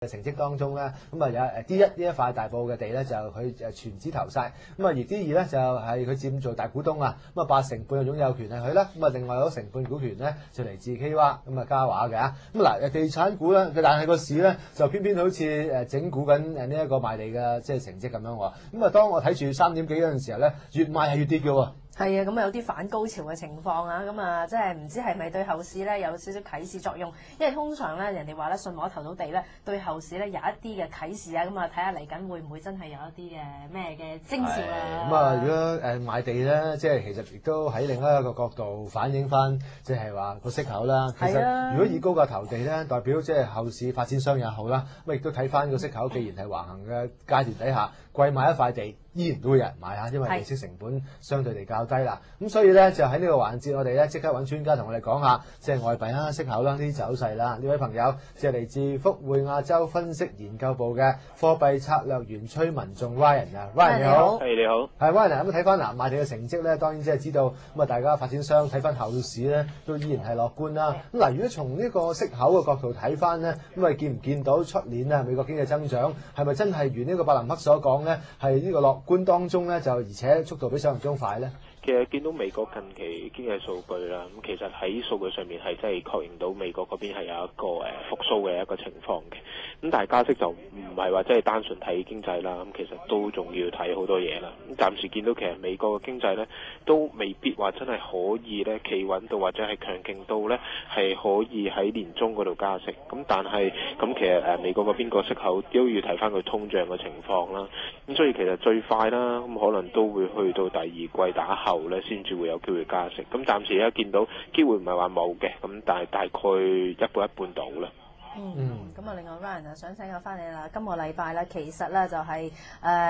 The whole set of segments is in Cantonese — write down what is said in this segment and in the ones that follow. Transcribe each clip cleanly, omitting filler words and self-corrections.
成績當中咧，咁啊有D1呢一塊大埔嘅地咧就佢全資投晒，咁啊而 D2咧就係佢佔做大股東啊，咁啊8成半嘅擁有權係佢啦，咁啊另外有成半股權咧就嚟自 K 娃咁啊嘉華嘅咁嗱地產股咧，但係個市咧就偏偏好似整蠱緊呢一個賣地嘅即係成績咁樣喎，咁啊當我睇住3點幾嗰陣時候咧，越賣係越跌嘅喎。係啊，咁有啲反高潮嘅情況啊，咁啊，即係唔知係咪對後市咧有少少啟示作用？因為通常咧，人哋話咧信和投到地咧，對後市咧有一啲嘅啟示啊，咁啊睇下嚟緊會唔會真係有一啲嘅咩嘅徵兆啊？咁啊，如果買地咧，即係其實亦都喺另一個角度反映翻，即係話個息口啦。其實如果以高價投地咧，代表即係後市發展商也好啦，咁亦都睇翻個息口，既然係橫行嘅階段底下，貴買一塊地。依然都會有人買下，因為利息成本相對地較低啦。咁所以咧就喺呢個環節，我哋咧即刻揾專家同我哋講下，即係外幣啦、息口啦呢啲走勢啦。呢位朋友即係嚟自福匯亞洲分析研究部嘅貨幣策略員崔文仲 Ryan 啊 ，Ryan 你好，係你好，係 Ryan 咁睇翻嗱賣地嘅成績咧，當然即係知道咁啊，大家發展商睇翻後市咧都依然係樂觀啦。咁嗱，如果從呢個息口嘅角度睇翻咧，咁啊見唔見到出年啊美國經濟增長係咪真係如呢個伯南克所講咧係呢個樂觀當中咧，就而且速度比想象中快咧？其實見到美國近期經濟數據啦，咁其實喺數據上面係真係確認到美國嗰邊係有一個復甦嘅一個情況嘅。咁但係加息就唔係話真係單純睇經濟啦，咁其實都仲要睇好多嘢啦。咁暫時見到其實美國嘅經濟咧都未必話真係可以咧企穩到或者係強勁到咧係可以喺年中嗰度加息。咁但係咁其實美國嗰邊個息口都要睇翻佢通脹嘅情況啦。咁所以其實最快啦，咁可能都會去到第二季打後咧，先至會有機會加息。咁暫時而家見到機會唔係話冇嘅，咁但係大概一半一半到啦。咁啊，另外 Ryan 啊，想請教翻你啦。今個禮拜咧，其實咧就係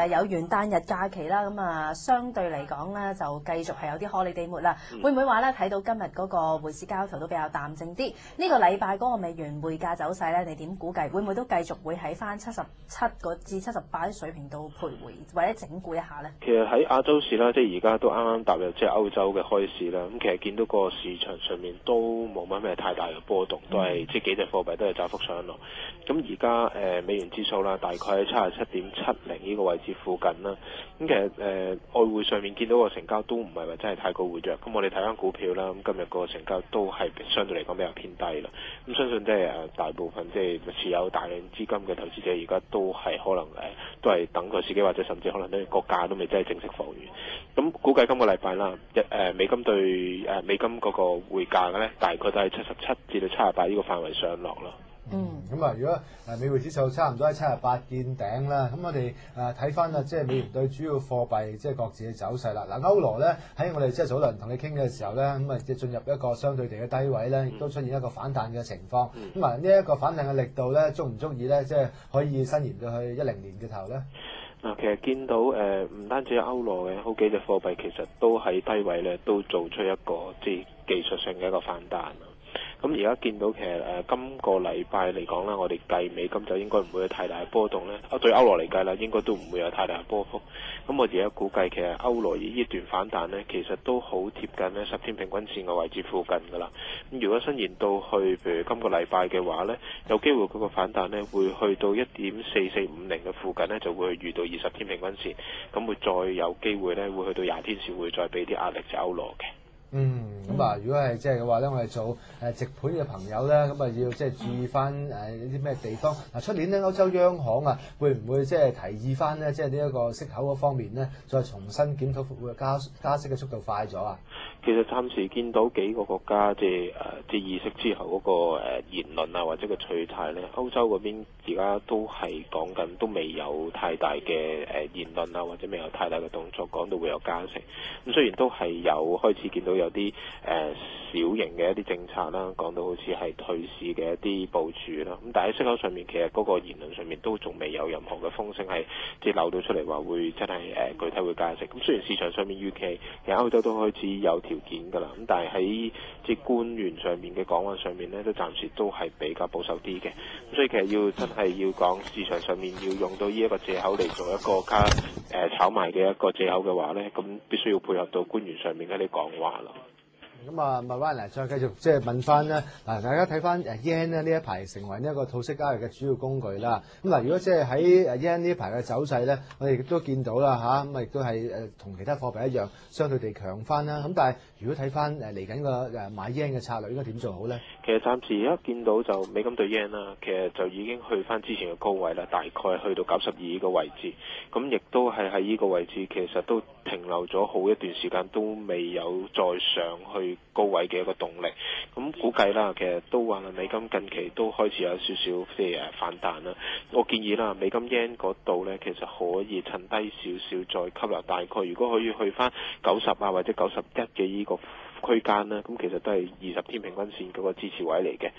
有元旦日假期啦，咁啊，相對嚟講咧就繼續係有啲荷里地末啦。會唔會話咧睇到今日嗰個匯市交投都比較淡靜啲？呢個禮拜嗰個美元匯價走勢咧，你點估計？會唔會都繼續會喺翻77至78啲水平度徘徊，或者整固一下咧？其實喺亞洲市啦，即係而家都啱啱踏入即係歐洲嘅開市啦。咁其實見到個市場上面都冇乜咩太大嘅波動，都係即係幾隻貨幣都係窄幅上落。咁而家美元指數啦，大概喺77.70呢個位置附近啦。咁其實外匯上面見到個成交都唔係話真係太過活躍。咁我哋睇翻股票啦，咁今日個成交都係相對嚟講比較偏低啦。咁相信即係大部分即係持有大量資金嘅投資者，而家都係可能都係等個時機，或者甚至可能都個價都未真係正式復原。咁估計今個禮拜啦，美金對美金嗰個匯價嘅咧，大概都係77至到78呢個範圍上落咯。咁啊，如果美匯指數差唔多喺78見頂啦，咁我哋睇翻啊，即係美元對主要貨幣即係各自嘅走勢啦。嗱，歐羅咧喺我哋即係早輪同你傾嘅時候咧，咁啊即係進入一個相對地嘅低位咧，亦都出現一個反彈嘅情況。咁啊，呢一個反彈嘅力度咧，足唔足以咧，即係可以伸延到去10年嘅頭咧？嗱，其實見到唔單止係歐羅嘅，好幾隻貨幣其實都喺低位咧，都做出一個即係技術性嘅一個反彈。咁而家見到其實今個禮拜嚟講啦，我哋計美金就應該唔會有太大嘅波動咧。對歐羅嚟計啦，應該都唔會有太大嘅波幅。咁我而家估計其實歐羅呢段反彈咧，其實都好貼近咧10天平均線嘅位置附近㗎啦。咁如果伸延到去譬如今個禮拜嘅話咧，有機會嗰個反彈咧會去到1.4450嘅附近咧，就會遇到20天平均線，咁會再有機會咧會去到20天線會再俾啲壓力隻歐羅嘅。咁啊，如果係即係嘅話咧，我哋做直盤嘅朋友咧，咁啊要即係注意翻啲咩地方？嗱，出年咧歐洲央行啊，會唔會即係提議翻咧，即係呢一個息口嗰方面咧，再重新檢討會加息嘅速度快咗啊？其實暫時見到幾個國家即係議息之後嗰個言論啊，或者個取態咧，歐洲嗰邊而家都係講緊，都未有太大嘅言論啊，或者未有太大嘅動作講到會有加息。咁雖然都係有開始見到有啲小型嘅一啲政策啦，講到好似係退市嘅一啲部署啦。咁但係喺息口上面，其實嗰個言論上面都仲未有任何嘅風聲係即係流到出嚟話會真係具體會加息。咁雖然市場上面預期其實歐洲都開始有條件㗎啦，咁但係喺即係官員上面嘅講話上面咧，都暫時都係比較保守啲嘅。咁所以其實要真係要講市場上面要用到呢一個藉口嚟做一個炒賣嘅一個藉口嘅話咧，咁必須要配合到官員上面嘅啲講話咯。咁啊，麥灣嚟再繼續即係問翻咧，嗱，大家睇翻yen 咧呢一排成為呢一個套息交易嘅主要工具啦。咁嗱，如果即係喺yen呢一排嘅走勢咧，我哋亦都見到啦嚇，咁亦都係同其他貨幣一樣，相對地強翻啦。咁但係如果睇翻嚟緊個買 yen 嘅策略，應該點做好咧？其實暫時而家見到就美金對 yen 啦，其實就已經去翻之前嘅高位啦，大概去到92個位置。咁亦都係喺呢個位置，其實都停留咗好一段時間，都未有再上去高位嘅一個動力。咁估計啦，其實都話啦，美金近期都開始有少少即係反彈啦。我建議啦，美金 yen 嗰度呢，其實可以趁低少少再吸納，大概如果可以去翻90啊或者91嘅呢個區間呢，咁其實都係20天平均線嗰個支持位嚟嘅。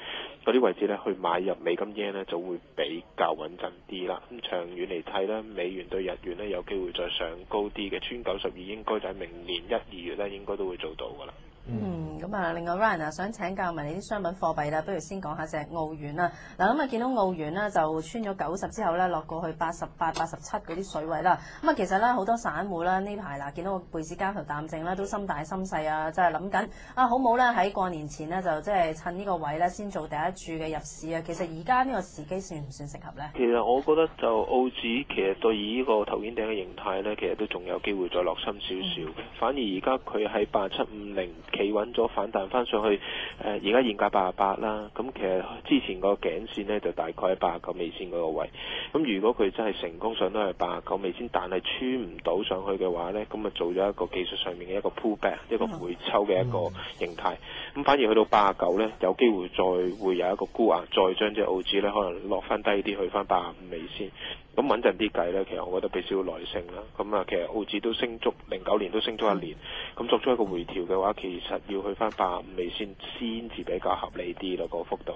嗰啲位置呢，去買入美金 yen 呢就會比較穩陣啲啦。咁長遠嚟睇呢，美元對日元呢有機會再上高啲嘅，穿92應該就喺明年1、2月呢應該都會做到噶啦。咁啊，另外 Ryan 啊，想請教埋你啲商品貨幣啦，不如先講下隻澳元啦。嗱，咁啊見到澳元呢就穿咗90之後咧，落過去88、87嗰啲水位啦。咁啊，其實咧好多散戶啦呢排嗱，見到個貝斯交投淡靜啦，都心大心細啊，即係諗緊啊，好冇咧喺過年前呢，就即係趁呢個位咧先做第一注嘅入市啊。其實而家呢個時機算唔算適合咧？其實我覺得就澳紙其實對以呢個頭肩頂嘅形態咧，其實都仲有機會再落深少少嘅。反而而家佢喺8750。企穩咗反彈翻上去，而家現價88啦。咁其實之前個頸線呢，就大概喺89尾線嗰個位。咁如果佢真係成功上到係89尾線，但係穿唔到上去嘅話呢，咁啊做咗一個技術上面嘅一個 pullback，一個回抽嘅一個形態。咁反而去到89呢，有機會再會有一個沽壓，再將隻澳紙呢可能落翻低啲，去翻85尾線。咁穩陣啲計呢，其實我覺得俾少少耐性啦。咁啊，其實澳紙都升足09年都升足1年，咁作出一個回調嘅話，其實要去翻85尾先至比較合理啲咯，個幅度。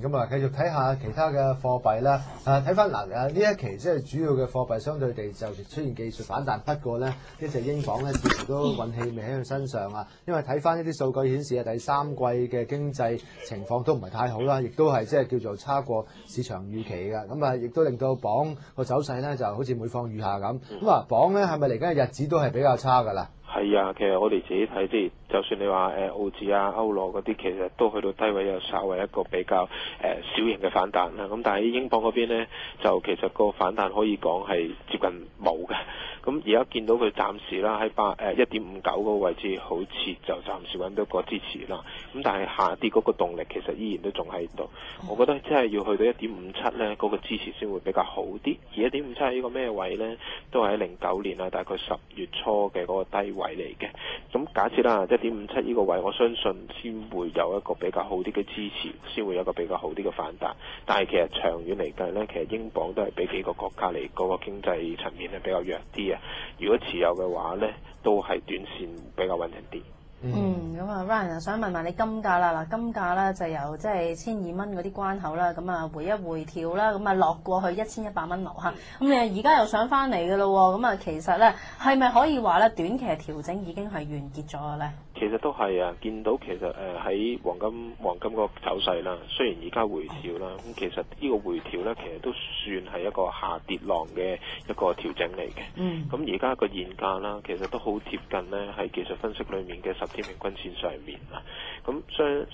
咁啊，繼續睇下其他嘅貨幣啦。睇翻嗱呢一期即係主要嘅貨幣，相對地就出現技術反彈。不過呢隻英鎊呢，似乎都運氣未喺佢身上啊。因為睇翻一啲數據顯示啊，第三季嘅經濟情況都唔係太好啦，亦都係即係叫做差過市場預期嘅。咁啊，亦都令到鎊個走勢呢就好似每況愈下咁。咁啊，鎊呢係咪嚟緊嘅日子都係比較差㗎啦？係啊，其實我哋自己睇，即係就算你話澳紙啊、歐羅嗰啲，其實都去到低位，有稍為一個比較小型嘅反彈啦。咁但係英鎊嗰邊呢，就其實個反彈可以講係接近冇嘅。咁而家見到佢暫時啦喺1.59嗰個位置，好似就暫時揾到個支持啦。咁但係下跌嗰個動力其實依然都仲喺度。我覺得真係要去到1.57呢，嗰個支持先會比較好啲。而1.57係呢個咩位呢？都係喺09年啊，大概10月初嘅嗰個低位嚟嘅。咁假設啦，1.57呢個位，我相信先會有一個比較好啲嘅支持，先會有一個比較好啲嘅反彈。但係其實長遠嚟計呢，其實英鎊都係比幾個國家嚟嗰個經濟層面係比較弱啲。如果持有嘅話呢，都係短線比較穩陣啲。咁啊 Ryan 想問埋你金價啦，嗱金價咧就由即係1200蚊嗰啲關口啦，咁啊回一回調啦，咁啊落過去1100蚊樓下，咁你而家又上翻嚟嘅咯喎，咁啊其實咧係咪可以話咧短期調整已經係完結咗嘅咧？其實都係啊，見到其實喺黃金個走勢啦，雖然而家回調啦，咁其實呢個回調咧，其實都算係一個下跌浪嘅一個調整嚟嘅。咁而家個現價啦，其實都好貼近呢，喺技術分析裏面嘅10天平均線上面啊。咁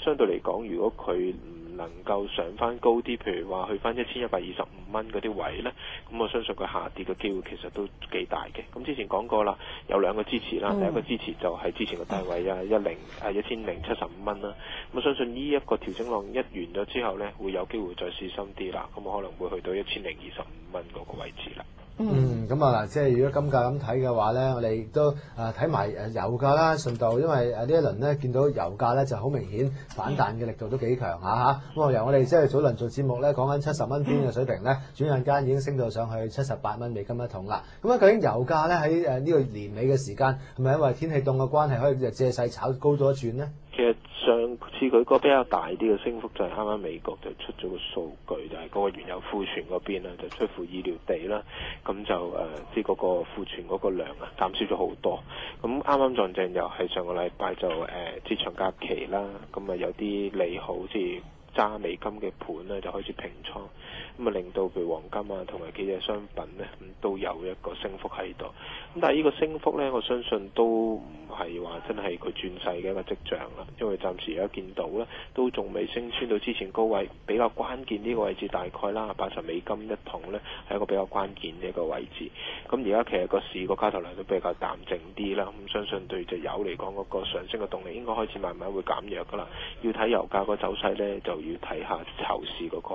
相對嚟講，如果佢唔能夠上翻高啲，譬如話去翻1125蚊嗰啲位呢，咁我相信佢下跌嘅機會其實都幾大嘅。咁之前講過啦，有兩個支持啦，第一個支持就係之前嘅低位啊，1075蚊啦。咁我相信呢一個調整浪一完咗之後呢，會有機會再試深啲啦。咁可能會去到1025蚊嗰個位置啦。咁啊嗱，即係如果金價咁睇嘅話咧，我哋亦都睇埋油價啦，順道，因為呢一輪咧見到油價咧就好明顯反彈嘅力度都幾強嚇。咁啊由我哋即係早輪做節目咧講緊70蚊邊嘅水平咧，轉眼間已經升到上去78蚊美金一桶啦。咁啊究竟油價咧喺呢個年尾嘅時間係咪因為天氣凍嘅關係可以借勢炒高咗一轉呢？其實上次佢個比較大啲嘅升幅就係啱啱美國就出咗個數據，就係嗰個原油庫存嗰邊就出乎意料地啦，咁就即係嗰個庫存嗰個量減少咗好多。咁啱啱撞正又係上個禮拜就即係長假期啦，咁有啲利好，即係揸美金嘅盤咧就開始平倉，咁啊令到譬如黃金啊同埋幾隻商品咧都有一個升幅喺度。咁但係呢個升幅咧，我相信都唔係話真係佢轉勢嘅一個跡象啦，因為暫時而家見到咧都仲未升穿到之前高位，比較關鍵呢個位置大概啦80美金一桶咧係一個比較關鍵嘅一個位置。咁而家其實個市個交投量都比較淡靜啲啦，咁相信對隻油嚟講嗰個上升嘅動力應該開始慢慢會減弱噶啦。要睇油價個走勢咧，就要睇下後市嗰個